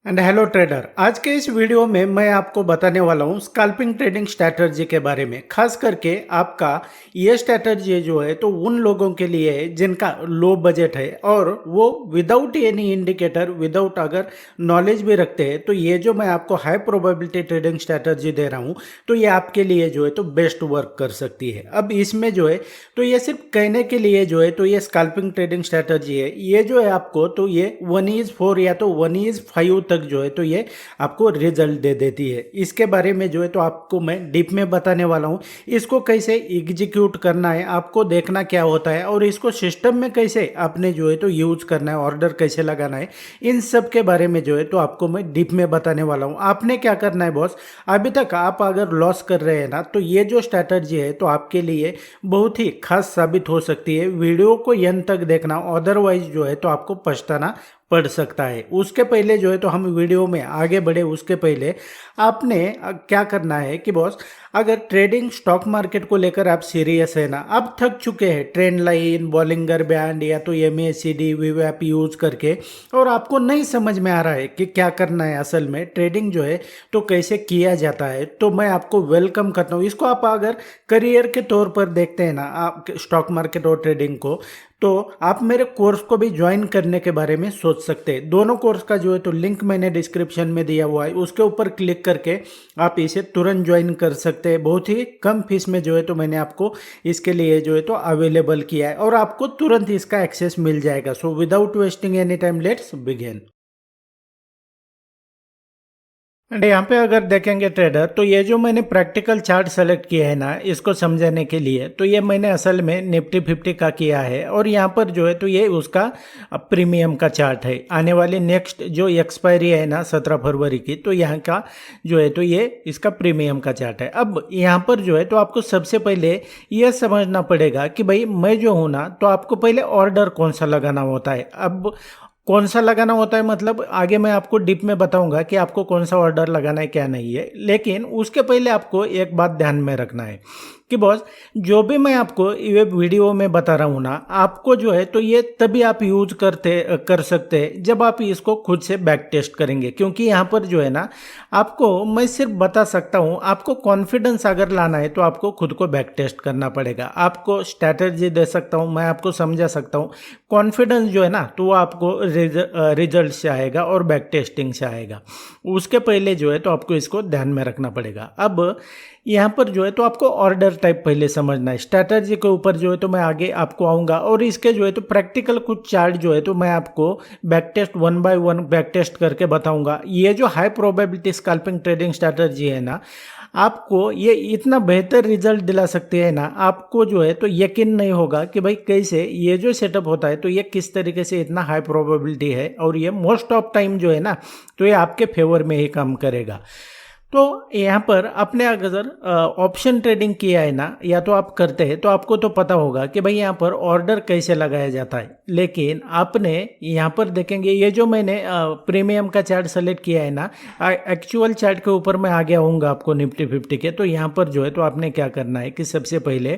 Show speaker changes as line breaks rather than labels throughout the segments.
And hello trader. आज के इस वीडियो में मैं आपको बताने वाला हूँ स्कैल्पिंग ट्रेडिंग स्ट्रैटेजी के बारे में। खास करके आपका ये स्ट्रैटेजी जो है तो उन लोगों के लिए है जिनका लो बजट है और वो विदाउट एनी इंडिकेटर विदाउट अगर नॉलेज भी रखते हैं तो ये जो मैं आपको हाई प्रोबेबिलिटी ट्रेडिंग स्ट्रैटेजी दे रहा हूँ तो ये आपके लिए जो है तो बेस्ट वर्क कर सकती है। अब इसमें जो है तो ये सिर्फ कहने के लिए जो है तो ये स्कैल्पिंग ट्रेडिंग स्ट्रैटेजी है, ये जो है आपको तो ये 1:4 या तो 1:5 तक जो है तो ये आपको रिजल्ट दे देती है। इसके बारे में जो है तो आपको मैं डीप में बताने वाला हूँ। इसको कैसे एग्जीक्यूट करना है, आपको देखना क्या होता है और इसको सिस्टम में कैसे आपने जो है तो यूज करना है, ऑर्डर कैसे लगाना है, इन सब के बारे में जो है तो आपको मैं डीप में बताने वाला हूँ। आपने क्या करना है बॉस, अभी तक आप अगर लॉस कर रहे हैं ना तो ये जो स्ट्रैटेजी है तो आपके लिए बहुत ही खास साबित हो सकती है। वीडियो को एंड तक देखना, अदरवाइज जो है तो आपको पछताना पड़ सकता है। उसके पहले जो है तो हम वीडियो में आगे बढ़े उसके पहले आपने क्या करना है कि बॉस, अगर ट्रेडिंग स्टॉक मार्केट को लेकर आप सीरियस है ना, आप थक चुके हैं ट्रेंड लाइन, बॉलिंगर बैंड या तो MACD वीवैप यूज करके और आपको नहीं समझ में आ रहा है कि क्या करना है, असल में ट्रेडिंग जो है तो कैसे किया जाता है, तो मैं आपको वेलकम करता हूँ। इसको आप अगर करियर के तौर पर देखते हैं ना आप स्टॉक मार्केट और ट्रेडिंग को, तो आप मेरे कोर्स को भी ज्वाइन करने के बारे में सोच सकते हैं। दोनों कोर्स का जो है तो लिंक मैंने डिस्क्रिप्शन में दिया हुआ है, उसके ऊपर क्लिक करके आप इसे तुरंत ज्वाइन कर सकते हैं। बहुत ही कम फीस में जो है तो मैंने आपको इसके लिए जो है तो अवेलेबल किया है और आपको तुरंत इसका एक्सेस मिल जाएगा। So without wasting any time let's begin. And यहाँ पे अगर देखेंगे ट्रेडर, तो ये जो मैंने प्रैक्टिकल चार्ट सेलेक्ट किया है ना इसको समझाने के लिए, तो ये मैंने असल में निफ्टी 50 का किया है और यहाँ पर जो है तो ये उसका प्रीमियम का चार्ट है। आने वाली नेक्स्ट जो एक्सपायरी है ना 17 फरवरी की, तो यहाँ का जो है तो ये इसका प्रीमियम का चार्ट है। अब यहाँ पर जो है तो आपको सबसे पहले ये समझना पड़ेगा कि भाई मैं जो हूँ ना, तो आपको पहले ऑर्डर कौन सा लगाना होता है। अब कौन सा लगाना होता है मतलब आगे मैं आपको डीप में बताऊंगा कि आपको कौन सा ऑर्डर लगाना है क्या नहीं है, लेकिन उसके पहले आपको एक बात ध्यान में रखना है कि बॉस, जो भी मैं आपको ये वीडियो में बता रहा हूँ ना, आपको जो है तो ये तभी आप यूज कर सकते हैं जब आप इसको खुद से बैक टेस्ट करेंगे। क्योंकि यहाँ पर जो है ना आपको मैं सिर्फ बता सकता हूँ, आपको कॉन्फिडेंस अगर लाना है तो आपको खुद को बैक टेस्ट करना पड़ेगा। आपको स्ट्रैटेजी दे सकता हूँ, मैं आपको समझा सकता हूँ, कॉन्फिडेंस जो है ना तो वो आपको रिजल्ट से आएगा और बैक टेस्टिंग से आएगा। उसके पहले जो है तो आपको इसको ध्यान में रखना पड़ेगा। अब यहाँ पर जो है तो आपको ऑर्डर टाइप पहले समझना है। स्ट्रैटेजी के ऊपर जो है तो मैं आगे आपको आऊँगा और इसके जो है तो प्रैक्टिकल कुछ चार्ट जो है तो मैं आपको back test 1 by 1 back test करके बताऊँगा। ये जो high probability scalping trading strategy है ना, आपको ये इतना बेहतर रिजल्ट दिला सकते हैं ना, आपको जो है तो यकीन नहीं होगा कि भाई कैसे ये जो सेटअप होता है तो ये किस तरीके से इतना हाई प्रोबेबिलिटी है और ये मोस्ट ऑफ टाइम जो है ना तो ये आपके फेवर में ही काम करेगा। तो यहाँ पर आपने अगर ऑप्शन ट्रेडिंग किया है ना या तो आप करते हैं तो आपको तो पता होगा कि भाई यहाँ पर ऑर्डर कैसे लगाया जाता है। लेकिन आपने यहाँ पर देखेंगे ये जो मैंने प्रीमियम का चार्ट सेलेक्ट किया है ना, एक्चुअल चार्ट के ऊपर मैं आगे आऊँगा आपको निफ्टी 50 के। तो यहाँ पर जो है तो आपने क्या करना है कि सबसे पहले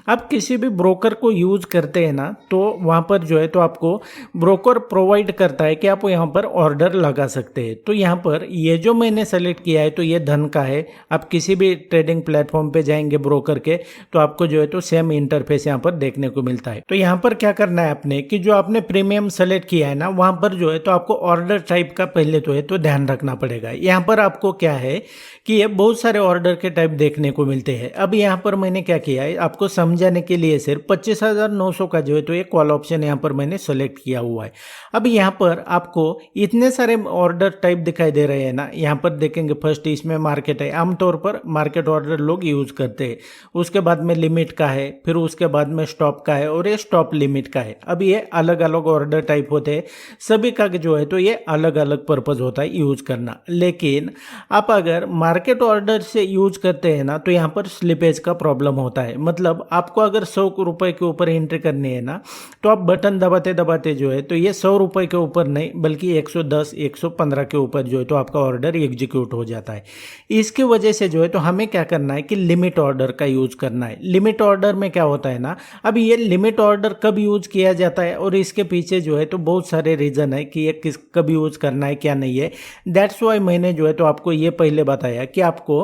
आप किसी भी ब्रोकर को यूज करते हैं ना, तो वहाँ पर जो है तो आपको ब्रोकर प्रोवाइड करता है कि आप यहाँ पर ऑर्डर लगा सकते हैं। तो यहाँ पर ये जो मैंने सेलेक्ट किया है तो ये धन का है। आप किसी भी ट्रेडिंग प्लेटफॉर्म पे जाएंगे ब्रोकर के तो आपको जो है तो सेम इंटरफेस यहाँ पर देखने को मिलता है। तो यहाँ पर क्या करना है आपने कि जो आपने प्रीमियम सेलेक्ट किया है ना, वहां पर जो है तो आपको ऑर्डर टाइप का पहले तो है तो ध्यान रखना पड़ेगा। यहाँ पर आपको क्या है कि ये बहुत सारे ऑर्डर के टाइप देखने को मिलते हैं। अब यहाँ पर मैंने क्या किया है आपको समझाने के लिए सिर्फ 25,900 का जो है तो एक कॉल ऑप्शन यहाँ पर मैंने सेलेक्ट किया हुआ है। अब यहाँ पर आपको इतने सारे ऑर्डर टाइप दिखाई दे रहे हैं ना, यहाँ पर देखेंगे फर्स्ट इसमें मार्केट है, आमतौर पर मार्केट ऑर्डर लोग यूज करते हैं। उसके बाद में लिमिट का है, फिर उसके बाद में स्टॉप का है और ये स्टॉप लिमिट का है। अब ये अलग अलग ऑर्डर टाइप होते हैं, सभी का जो है तो ये अलग अलग पर्पज होता है यूज करना। लेकिन आप अगर मार्केट ऑर्डर से यूज करते हैं ना तो यहाँ पर स्लिपेज का प्रॉब्लम होता है। मतलब आपको अगर 100 रुपए के ऊपर एंट्री करनी है ना, तो आप बटन दबाते दबाते जो है तो ये 100 रुपए के ऊपर नहीं बल्कि 110 115 के ऊपर जो है तो आपका ऑर्डर एग्जीक्यूट हो जाता है। इसकी वजह से जो है तो हमें क्या करना है कि लिमिट ऑर्डर का यूज करना है। लिमिट ऑर्डर में क्या होता है ना, अब ये लिमिट ऑर्डर कब यूज किया जाता है और इसके पीछे जो है तो बहुत सारे रीजन है कि ये किस कब यूज करना है क्या नहीं है। दैट्स वाई मैंने जो है तो आपको ये पहले बताया कि आपको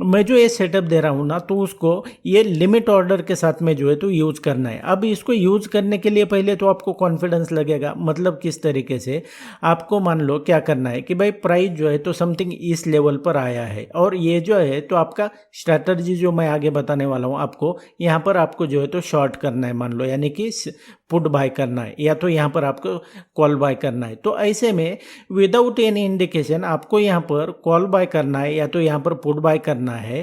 मैं जो ये सेटअप दे रहा हूँ ना, तो उसको ये लिमिट ऑर्डर के साथ में जो है तो यूज करना है। अब इसको यूज करने के लिए पहले तो आपको कॉन्फिडेंस लगेगा, मतलब किस तरीके से आपको मान लो क्या करना है कि भाई प्राइस जो है तो समथिंग इस लेवल पर आया है और ये जो है तो आपका स्ट्रैटेजी जो मैं आगे बताने वाला हूँ आपको, यहाँ पर आपको जो है तो शॉर्ट करना है मान लो, यानी कि पुट बाय करना है या तो यहाँ पर आपको कॉल बाय करना है। तो ऐसे में विदाउट एनी इंडिकेशन आपको यहाँ पर कॉल बाय करना है या तो यहाँ पर पुट बाय करना है,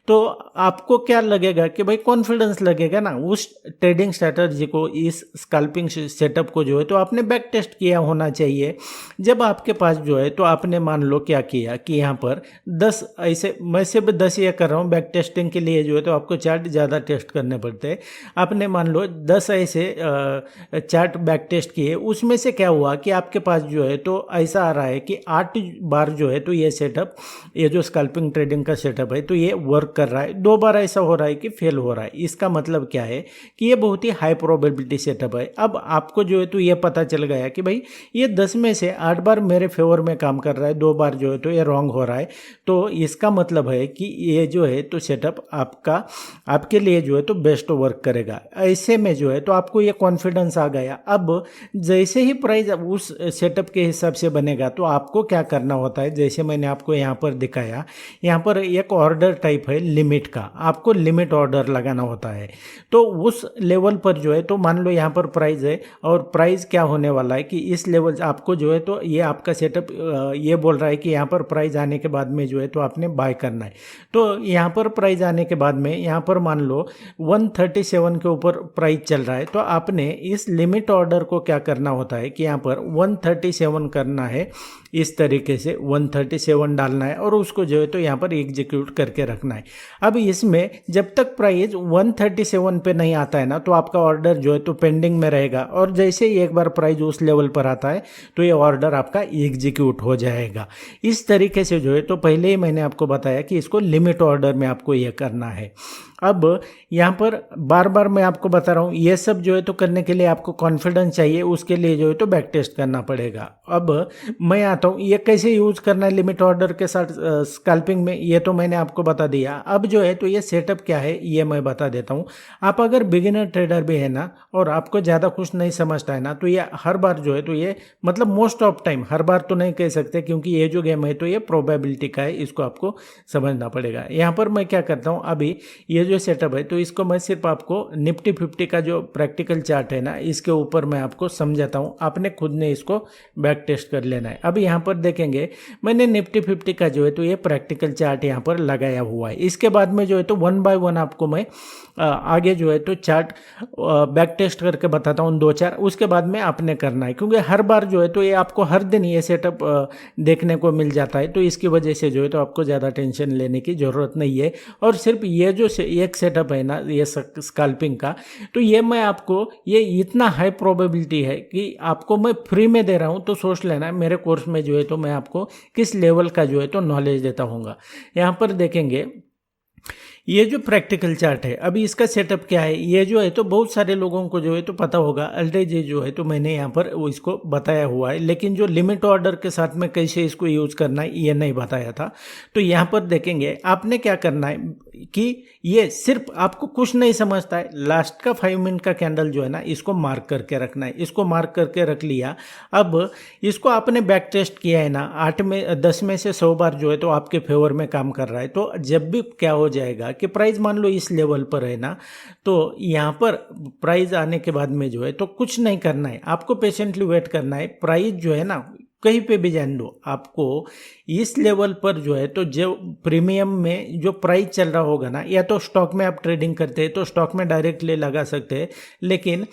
तो आपको क्या लगेगा कि भाई कॉन्फिडेंस लगेगा ना उस ट्रेडिंग स्ट्रैटेजी को, इस स्कैल्पिंग सेटअप को जो है तो आपने बैक टेस्ट किया होना चाहिए। जब आपके पास जो है तो आपने मान लो क्या किया कि यहाँ पर 10 ऐसे, मैं सिर्फ 10 ये कर रहा हूँ, बैक टेस्टिंग के लिए जो है तो आपको चार्ट ज़्यादा टेस्ट करने पड़ते हैं। आपने मान लो 10 ऐसे चार्ट बैक टेस्ट किए, उसमें से क्या हुआ कि आपके पास जो है तो ऐसा आ रहा है कि 8 बार जो है तो ये सेटअप, ये जो स्कैल्पिंग ट्रेडिंग का सेटअप है तो ये वर्क कर रहा है। 2 बार ऐसा हो रहा है कि फेल हो रहा है। इसका मतलब क्या है कि ये बहुत ही हाई प्रोबेबिलिटी सेटअप है। अब आपको जो है तो ये पता चल गया कि भाई ये 10 में से 8 बार मेरे फेवर में काम कर रहा है, 2 बार जो है तो ये रॉन्ग हो रहा है। तो इसका मतलब है कि ये जो है तो सेटअप आपका आपके लिए जो है तो बेस्ट वर्क करेगा। ऐसे में जो है तो आपको ये कॉन्फिडेंस आ गया। अब जैसे ही प्राइस उस सेटअप के हिसाब से बनेगा तो आपको क्या करना होता है, जैसे मैंने आपको यहाँ पर दिखाया, यहाँ पर एक ऑर्डर टाइप है लिमिट का, आपको लिमिट ऑर्डर लगाना होता है। तो उस लेवल पर जो है तो मान लो यहाँ पर प्राइस है और प्राइस क्या होने वाला है कि इस लेवल आपको जो है तो ये आपका सेटअप ये बोल रहा है कि यहाँ पर प्राइस आने के बाद में जो है तो आपने बाय करना है। तो यहाँ पर प्राइस आने के बाद में यहाँ पर मान लो 137 के ऊपर प्राइस चल रहा है, तो आपने इस लिमिट ऑर्डर को क्या करना होता है कि यहाँ पर 137 करना है, इस तरीके से 137 डालना है और उसको जो है तो यहाँ पर एग्जीक्यूट करके रखना है। अब इसमें जब तक प्राइस 137 पे नहीं आता है ना, तो आपका ऑर्डर जो है तो पेंडिंग में रहेगा और जैसे ही एक बार प्राइस उस लेवल पर आता है तो ये ऑर्डर आपका एग्जीक्यूट हो जाएगा। इस तरीके से जो है तो पहले ही मैंने आपको बताया कि इसको लिमिट ऑर्डर में आपको ये करना है। अब यहाँ पर बार बार मैं आपको बता रहा हूँ, ये सब जो है तो करने के लिए आपको कॉन्फिडेंस चाहिए, उसके लिए जो है तो बैक टेस्ट करना पड़ेगा। अब मैं आता हूँ ये कैसे यूज करना है लिमिट ऑर्डर के साथ स्कैल्पिंग में, ये तो मैंने आपको बता दिया। अब जो है तो ये सेटअप क्या है ये मैं बता देता हूँ। आप अगर बिगिनर ट्रेडर भी है ना और आपको ज़्यादा कुछ नहीं समझता है ना, तो ये हर बार जो है तो ये मतलब मोस्ट ऑफ टाइम, हर बार तो नहीं कह सकते क्योंकि ये जो गेम है तो ये प्रोबेबिलिटी का है, इसको आपको समझना पड़ेगा। यहाँ पर मैं क्या करता हूँ, अभी ये जो सेटअप है तो इसको मैं सिर्फ आपको निफ्टी 50 का जो प्रैक्टिकल चार्ट है ना, इसके ऊपर मैं आपको समझाता हूँ, आपने खुद ने इसको बैक टेस्ट कर लेना है। अब यहाँ पर देखेंगे मैंने निफ्टी 50 का जो है तो ये प्रैक्टिकल चार्ट यहाँ पर लगाया हुआ है। इसके बाद में जो है तो 1 बाय 1 आपको मैं आगे जो है तो चार्ट बैक टेस्ट करके बताता हूँ 2-4, उसके बाद में आपने करना है क्योंकि हर बार जो है तो ये आपको हर दिन ये सेटअप देखने को मिल जाता है, तो इसकी वजह से जो है तो आपको ज़्यादा टेंशन लेने की ज़रूरत नहीं है। और सिर्फ ये जो एक सेटअप है ना ये स्कैल्पिंग का, तो ये मैं आपको ये इतना हाई प्रोबेबिलिटी है कि आपको मैं फ्री में दे रहा हूँ, तो सोच लेना मेरे कोर्स में जो है तो मैं आपको किस लेवल का जो है तो नॉलेज देता हूँगा। यहाँ पर देखेंगे ये जो प्रैक्टिकल चार्ट है, अभी इसका सेटअप क्या है, ये जो है तो बहुत सारे लोगों को जो है तो पता होगा, ऑलरेडी जो है तो मैंने यहाँ पर वो इसको बताया हुआ है, लेकिन जो लिमिट ऑर्डर के साथ में कैसे इसको यूज़ करना है ये नहीं बताया था। तो यहाँ पर देखेंगे आपने क्या करना है कि ये सिर्फ आपको कुछ नहीं समझता है, लास्ट का 5 मिनट का कैंडल जो है ना इसको मार्क करके रखना है। इसको मार्क करके रख लिया, अब इसको आपने बैक टेस्ट किया है ना 10 में से 100 बार जो है तो आपके फेवर में काम कर रहा है। तो जब भी क्या हो जाएगा कि प्राइस मान लो इस लेवल पर है ना, तो यहाँ पर प्राइस आने के बाद में जो है तो कुछ नहीं करना है, आपको पेशेंटली वेट करना है। प्राइस जो है ना कहीं पे भी जान दो, आपको इस लेवल पर जो है तो जो प्रीमियम में जो प्राइस चल रहा होगा ना, या तो स्टॉक में आप ट्रेडिंग करते हैं तो स्टॉक में डायरेक्टली लगा सकते हैं, लेकिन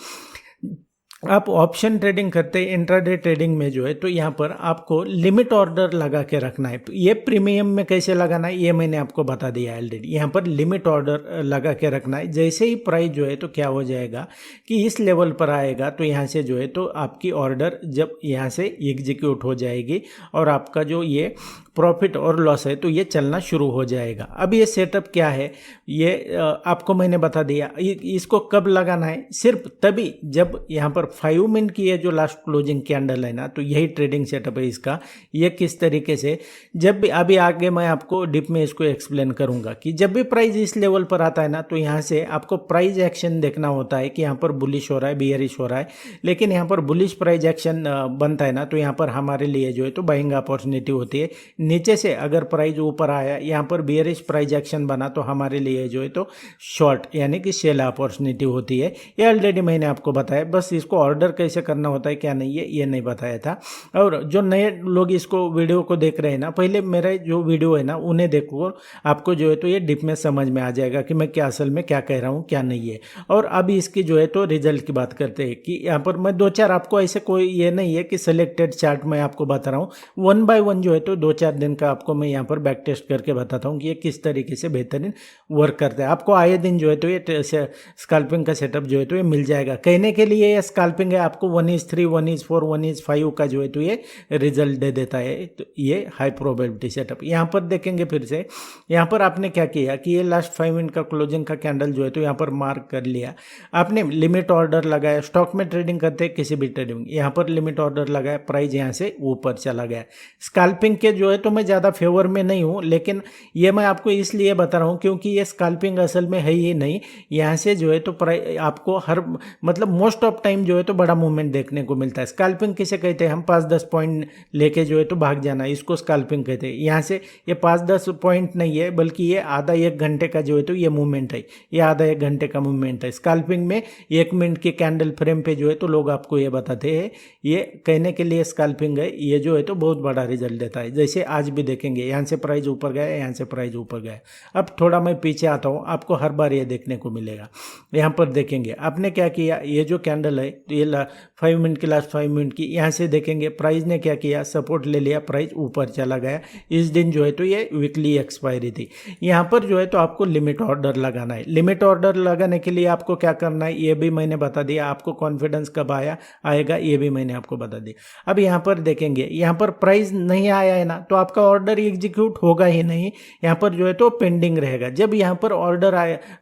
आप ऑप्शन ट्रेडिंग करते हैं इंट्राडे ट्रेडिंग में जो है तो यहाँ पर आपको लिमिट ऑर्डर लगा के रखना है। ये प्रीमियम में कैसे लगाना है ये मैंने आपको बता दिया है ऑलरेडी। यहाँ पर लिमिट ऑर्डर लगा के रखना है, जैसे ही प्राइस जो है तो क्या हो जाएगा कि इस लेवल पर आएगा तो यहाँ से जो है तो आपकी ऑर्डर जब यहाँ से एग्जीक्यूट हो जाएगी और आपका जो ये प्रॉफिट और लॉस है तो ये चलना शुरू हो जाएगा। अब ये सेटअप क्या है ये आपको मैंने बता दिया। इसको कब लगाना है, सिर्फ तभी जब यहाँ पर 5 मिनट की है जो लास्ट क्लोजिंग कैंडल है ना, तो यही ट्रेडिंग सेटअप है इसका। ये किस तरीके से, जब भी अभी आगे मैं आपको डिप में इसको एक्सप्लेन करूंगा कि जब भी प्राइस इस लेवल पर आता है ना, तो यहाँ से आपको प्राइस एक्शन देखना होता है कि यहाँ पर बुलिश हो रहा है बियरिश हो रहा है। लेकिन यहाँ पर बुलिश प्राइस एक्शन बनता है ना, तो यहाँ पर हमारे लिए जो है तो बाइंग अपॉर्चुनिटी होती है। नीचे से अगर प्राइस ऊपर आया, यहाँ पर बियरिश प्राइस एक्शन बना, तो हमारे लिए जो है तो शॉर्ट यानी कि सेल अपॉर्चुनिटी होती है। ये ऑलरेडी मैंने आपको बताया, बस इसको ऑर्डर कैसे करना होता है क्या नहीं है ये नहीं बताया था। और जो नए लोग इसको वीडियो को देख रहे हैं ना, पहले मेरा जो वीडियो है ना उन्हें देखो, आपको जो है तो ये डिप में समझ में आ जाएगा कि मैं क्या असल में क्या कह रहा हूँ क्या नहीं है। और अभी इसकी जो है तो रिजल्ट की बात करते हैं कि यहाँ पर मैं 2-4 आपको ऐसे कोई ये नहीं है कि सिलेक्टेड चार्ट मैं आपको बता रहा हूँ, 1 बाय 1 जो है तो 2-4 दिन का आपको मैं यहाँ पर बैक टेस्ट करके बताता हूँ कि ये किस तरीके से बेहतरीन वर्क करता है। आपको आए दिन जो है तो ये स्कैल्पिंग का सेटअप जो है तो ये मिल जाएगा। कहने के लिए ये स्कैल्पिंग है, आपको 1:3, 1:4, 1:5 का जो है तो ये रिजल्ट दे देता है। तो ये हाई प्रोबेबिलिटी सेटअप। यहाँ पर देखेंगे फिर से, यहाँ पर आपने क्या किया कि ये लास्ट 5 मिनट का क्लोजिंग का कैंडल जो है तो यहाँ पर मार्क कर लिया, आपने लिमिट ऑर्डर लगाया। स्टॉक में ट्रेडिंग करते हैं किसी भी ट्रेडिंग, यहाँ पर लिमिट ऑर्डर लगाया, प्राइस यहाँ से ऊपर चला गया। स्कैल्पिंग के जो है तो मैं ज़्यादा फेवर में नहीं हूँ, लेकिन ये मैं आपको इसलिए बता रहा हूँ क्योंकि ये स्कैल्पिंग असल में है ही नहीं। यहाँ से जो है तो आपको हर मतलब मोस्ट ऑफ टाइम जो है तो बड़ा मूवमेंट देखने को मिलता है। स्कैल्पिंग किसे कहते हैं, हम 5-10 पॉइंट लेके जो है तो भाग जाना, इसको स्कैल्पिंग कहते हैं। यहाँ से ये 5-10 पॉइंट नहीं है, बल्कि ये आधा 1 घंटे का जो है तो ये मूवमेंट है, ये आधा 1 घंटे का मूवमेंट है। स्कैल्पिंग में 1 मिनट के कैंडल फ्रेम पे जो है तो लोग आपको ये बताते हैं, ये कहने के लिए स्कैल्पिंग है, ये जो है तो बहुत बड़ा रिजल्ट देता है। जैसे आज भी देखेंगे, यहाँ से प्राइस ऊपर गया, यहाँ से प्राइस ऊपर गया। अब थोड़ा मैं पीछे आता हूँ, आपको हर बार ये देखने को मिलेगा। यहाँ पर देखेंगे आपने क्या किया, ये जो कैंडल है तो ये 5 मिनट की, लास्ट 5 मिनट की, यहाँ से देखेंगे प्राइस ने क्या किया, सपोर्ट ले लिया, प्राइस ऊपर चला गया। इस दिन जो है तो ये वीकली एक्सपायरी थी। यहाँ पर जो है तो आपको लिमिट ऑर्डर लगाना है। लिमिट ऑर्डर लगाने के लिए आपको क्या करना है ये भी मैंने बता दिया। आपको कॉन्फिडेंस कब आएगा ये भी मैंने आपको बता दिया। अब यहाँ पर देखेंगे, यहाँ पर प्राइस नहीं आया है ना, तो आपका ऑर्डर एग्जीक्यूट होगा ही नहीं, यहाँ पर जो है तो पेंडिंग रहेगा। जब यहाँ पर ऑर्डर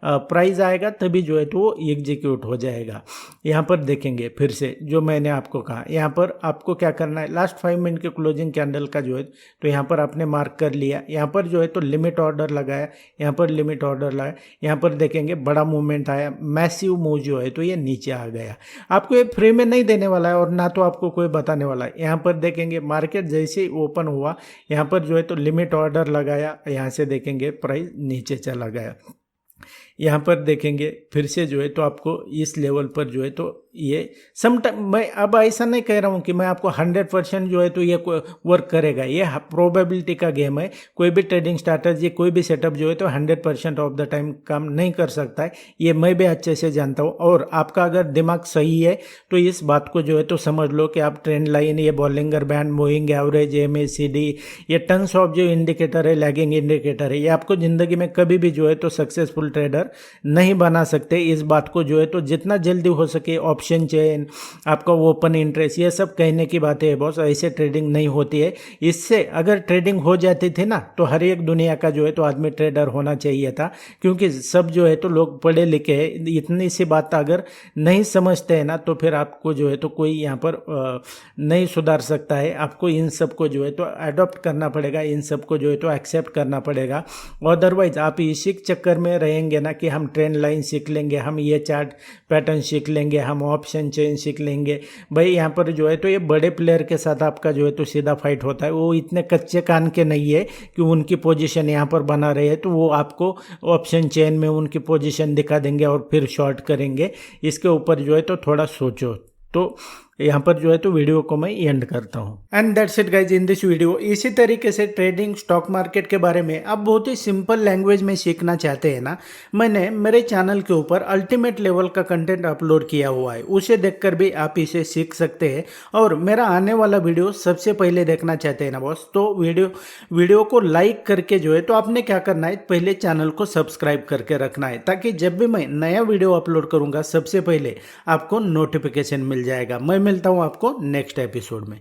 प्राइस आएगा तभी जो है तो वो एग्जीक्यूट हो जाएगा। यहाँ पर देखेंगे फिर से जो मैंने आपको कहा, यहाँ पर आपको क्या करना है, लास्ट 5 मिनट के क्लोजिंग कैंडल का जो है तो यहाँ पर आपने मार्क कर लिया। यहाँ पर जो है तो लिमिट ऑर्डर लगाया, यहाँ पर लिमिट ऑर्डर लगाया। यहाँ पर देखेंगे बड़ा मूवमेंट आया, मैसिव मूव जो है तो ये नीचे आ गया। आपको ये फ्री में नहीं देने वाला है और ना तो आपको कोई बताने वाला है। यहाँ पर देखेंगे मार्केट जैसे ही ओपन हुआ, यहाँ पर जो है तो लिमिट ऑर्डर लगाया, यहाँ से देखेंगे प्राइस नीचे चला गया। यहाँ पर देखेंगे फिर से जो है तो आपको इस लेवल पर जो है तो ये समटाइम, मैं अब ऐसा नहीं कह रहा हूँ कि मैं आपको 100% जो है तो ये वर्क करेगा, ये प्रोबेबिलिटी का गेम है। कोई भी ट्रेडिंग स्ट्रैटेजी, कोई भी सेटअप जो है तो 100% ऑफ द टाइम काम नहीं कर सकता है, ये मैं भी अच्छे से जानता हूँ। और आपका अगर दिमाग सही है तो इस बात को जो है तो समझ लो कि आप ट्रेंड लाइन, ये Bollinger band, moving average, MACD, ये टन्स ऑफ जो इंडिकेटर है, लैगिंग इंडिकेटर है, ये आपको ज़िंदगी में कभी भी जो है तो सक्सेसफुल ट्रेडर नहीं बना सकते। इस बात को जो है तो जितना जल्दी हो सके, ऑप्शन चेन, आपका ओपन इंटरेस्ट, ये सब कहने की बातें है बॉस, ऐसे ट्रेडिंग नहीं होती है। इससे अगर ट्रेडिंग हो जाती थी ना तो हर एक दुनिया का जो है तो आदमी ट्रेडर होना चाहिए था, क्योंकि सब जो है तो लोग पढ़े लिखे हैं। इतनी सी बात अगर नहीं समझते हैं ना तो फिर आपको जो है तो कोई यहाँ पर नहीं सुधार सकता है। आपको इन सब को जो है तो अडॉप्ट करना पड़ेगा, इन सब को जो है तो एक्सेप्ट करना पड़ेगा। अदरवाइज आप इसी चक्कर में रहेंगे ना कि हम ट्रेंड लाइन सीख लेंगे, हम ये चार्ट पैटर्न सीख लेंगे, हम ऑप्शन चेन सीख लेंगे। भाई यहाँ पर जो है तो ये बड़े प्लेयर के साथ आपका जो है तो सीधा फाइट होता है। वो इतने कच्चे कान के नहीं है कि उनकी पोजीशन यहाँ पर बना रहे हैं तो वो आपको ऑप्शन चेन में उनकी पोजीशन दिखा देंगे और फिर शॉर्ट करेंगे। इसके ऊपर जो है तो थोड़ा सोचो। तो यहाँ पर जो है तो वीडियो को मैं एंड करता हूँ। And that's it guys in this video. इसी तरीके से ट्रेडिंग, स्टॉक मार्केट के बारे में आप बहुत ही सिंपल लैंग्वेज में सीखना चाहते हैं ना, मैंने मेरे चैनल के ऊपर अल्टीमेट लेवल का कंटेंट अपलोड किया हुआ है, उसे देखकर भी आप इसे सीख सकते हैं। और मेरा आने वाला वीडियो सबसे पहले देखना चाहते हैं ना बॉस, तो वीडियो को लाइक करके जो है तो आपने क्या करना है, पहले चैनल को सब्सक्राइब करके रखना है, ताकि जब भी मैं नया वीडियो अपलोड करूंगा सबसे पहले आपको नोटिफिकेशन मिल जाएगा। मैं मिलता हूं आपको नेक्स्ट एपिसोड में।